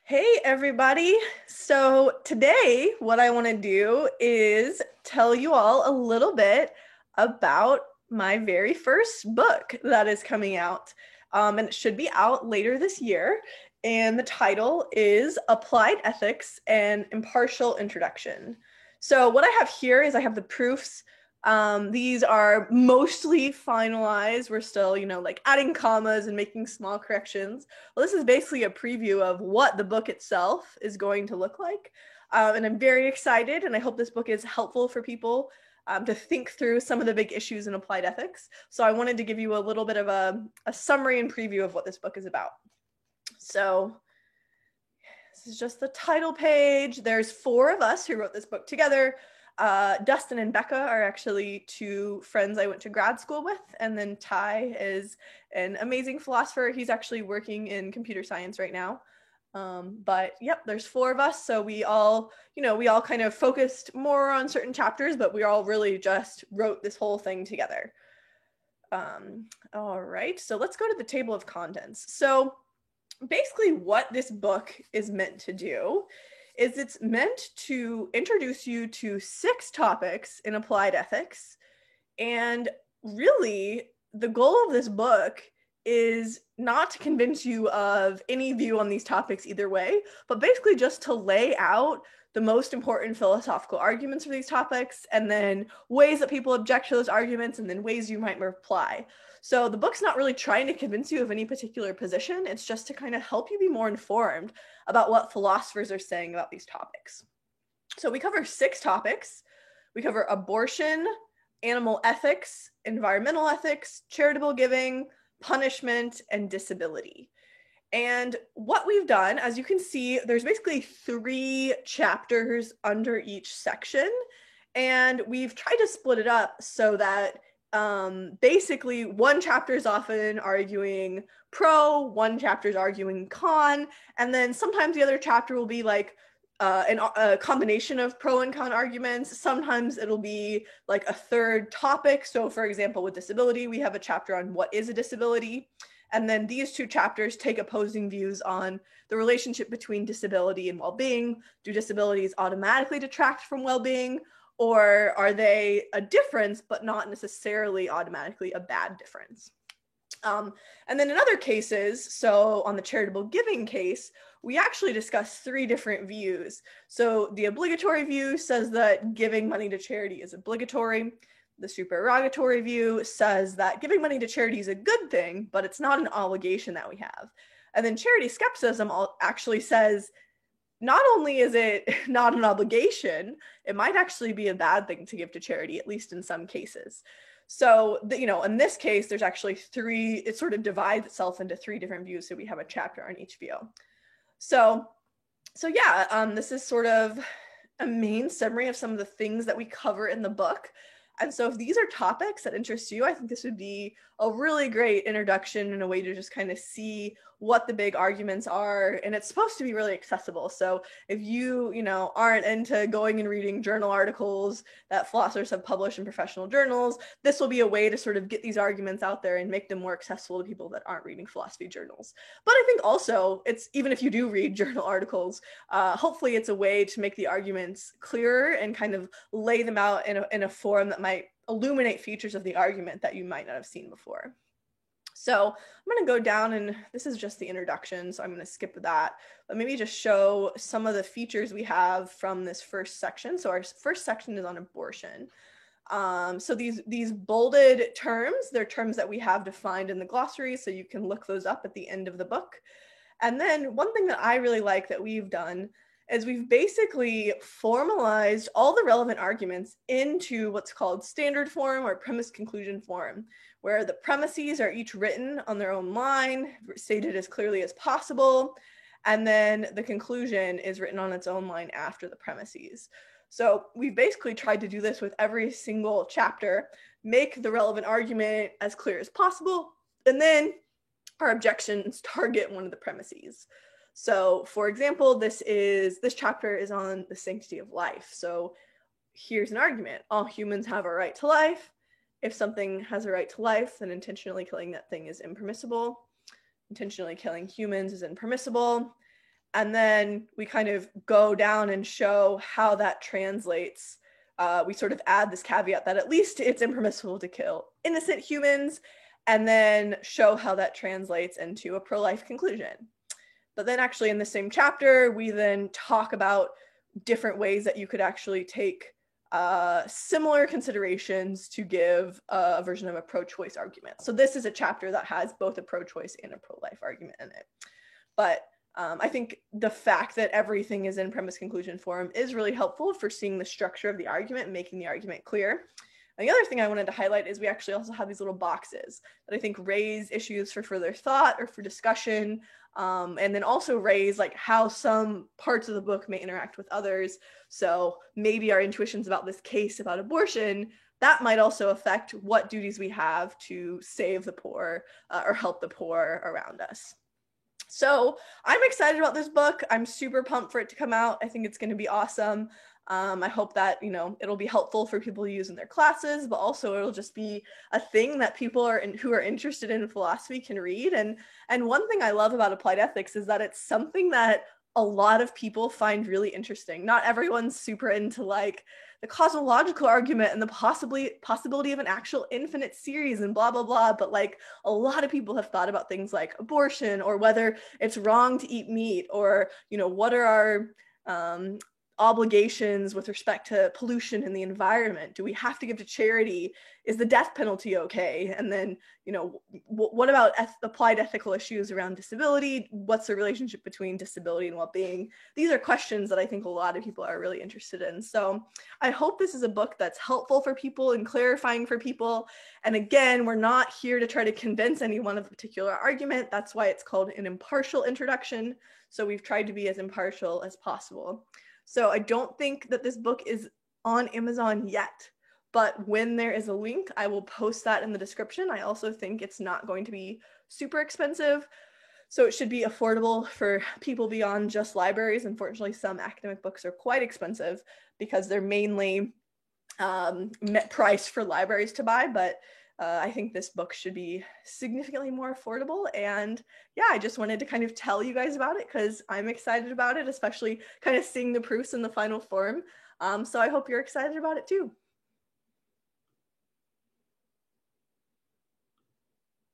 Hey everybody. So today what I want to do is tell you all a little bit about my very first book that is coming out. And it should be out later this year. And the title is Applied Ethics: An Impartial Introduction. So what I have here is I have the proofs. These are mostly finalized. We're still, like adding commas and making small corrections. Well, this is basically a preview of what the book itself is going to look like. And I'm very excited, and I hope this book is helpful for people to think through some of the big issues in applied ethics. So I wanted to give you a little bit of a summary and preview of what this book is about. So this is just the title page. There's four of us who wrote this book together. Dustin and Becca are actually two friends I went to grad school with, and then Ty is an amazing philosopher. He's actually working in computer science right now. But yep, there's four of us, so we all kind of focused more on certain chapters, but we all really just wrote this whole thing together. All right, so let's go to the table of contents. So basically what this book is meant to do is it's meant to introduce you to 6 topics in applied ethics. And really, the goal of this book is not to convince you of any view on these topics either way, but basically just to lay out the most important philosophical arguments for these topics, and then ways that people object to those arguments, and then ways you might reply. So the book's not really trying to convince you of any particular position. It's just to kind of help you be more informed about what philosophers are saying about these topics. So we cover 6 topics. We cover abortion, animal ethics, environmental ethics, charitable giving, punishment, and disability. And what we've done, as you can see, there's basically 3 chapters under each section. And we've tried to split it up so that basically one chapter is often arguing pro, one chapter is arguing con, and then sometimes the other chapter will be like a combination of pro and con arguments. Sometimes it'll be like a third topic. So for example, with disability, we have a chapter on what is a disability. And then these 2 chapters take opposing views on the relationship between disability and well-being. Do disabilities automatically detract from well-being, or are they a difference but not necessarily automatically a bad difference? And then in other cases, so on the charitable giving case, we actually discuss 3 different views. So the obligatory view says that giving money to charity is obligatory. The supererogatory view says that giving money to charity is a good thing, but it's not an obligation that we have. And then charity skepticism actually says not only is it not an obligation, it might actually be a bad thing to give to charity, at least in some cases. So, in this case, there's actually 3, it sort of divides itself into 3 different views. So we have a chapter on each view. So yeah, this is sort of a main summary of some of the things that we cover in the book. And so if these are topics that interest you, I think this would be a really great introduction and a way to just kind of see what the big arguments are. And it's supposed to be really accessible. So if you aren't into going and reading journal articles that philosophers have published in professional journals, this will be a way to sort of get these arguments out there and make them more accessible to people that aren't reading philosophy journals. But I think also it's, even if you do read journal articles, hopefully it's a way to make the arguments clearer and kind of lay them out in a form that might illuminate features of the argument that you might not have seen before. So I'm going to go down, and this is just the introduction, so I'm going to skip that, but maybe just show some of the features we have from this first section. So our first section is on abortion. So these bolded terms, they're terms that we have defined in the glossary, so you can look those up at the end of the book. And then one thing that I really like that we've done is we've basically formalized all the relevant arguments into what's called standard form or premise conclusion form, where the premises are each written on their own line, stated as clearly as possible, and then the conclusion is written on its own line after the premises. So we've basically tried to do this with every single chapter, make the relevant argument as clear as possible, and then our objections target one of the premises. So for example, this chapter is on the sanctity of life. So here's an argument. All humans have a right to life. If something has a right to life, then intentionally killing that thing is impermissible. Intentionally killing humans is impermissible. And then we kind of go down and show how that translates. We sort of add this caveat that at least it's impermissible to kill innocent humans, and then show how that translates into a pro-life conclusion. But then actually in the same chapter, we then talk about different ways that you could actually take similar considerations to give a version of a pro-choice argument. So this is a chapter that has both a pro-choice and a pro-life argument in it. But I think the fact that everything is in premise conclusion form is really helpful for seeing the structure of the argument and making the argument clear. And the other thing I wanted to highlight is we actually also have these little boxes that I think raise issues for further thought or for discussion, and then also raise like how some parts of the book may interact with others. So maybe our intuitions about this case about abortion, that might also affect what duties we have to save the poor or help the poor around us. So I'm excited about this book. I'm super pumped for it to come out. I think it's going to be awesome. I hope that, it'll be helpful for people to use in their classes, but also it'll just be a thing that people who are interested in philosophy can read. And one thing I love about applied ethics is that it's something that a lot of people find really interesting. Not everyone's super into like the cosmological argument and the possibility of an actual infinite series and blah, blah, blah. But like a lot of people have thought about things like abortion or whether it's wrong to eat meat or, what are our obligations with respect to pollution in the environment? Do we have to give to charity? Is the death penalty okay? And then, what about applied ethical issues around disability? What's the relationship between disability and well-being? These are questions that I think a lot of people are really interested in. So I hope this is a book that's helpful for people and clarifying for people. And again, we're not here to try to convince anyone of a particular argument. That's why it's called an impartial introduction. So we've tried to be as impartial as possible. So I don't think that this book is on Amazon yet, but when there is a link, I will post that in the description. I also think it's not going to be super expensive, so it should be affordable for people beyond just libraries. Unfortunately, some academic books are quite expensive because they're mainly priced for libraries to buy, but I think this book should be significantly more affordable. And yeah, I just wanted to kind of tell you guys about it because I'm excited about it, especially kind of seeing the proofs in the final form. So I hope you're excited about it too.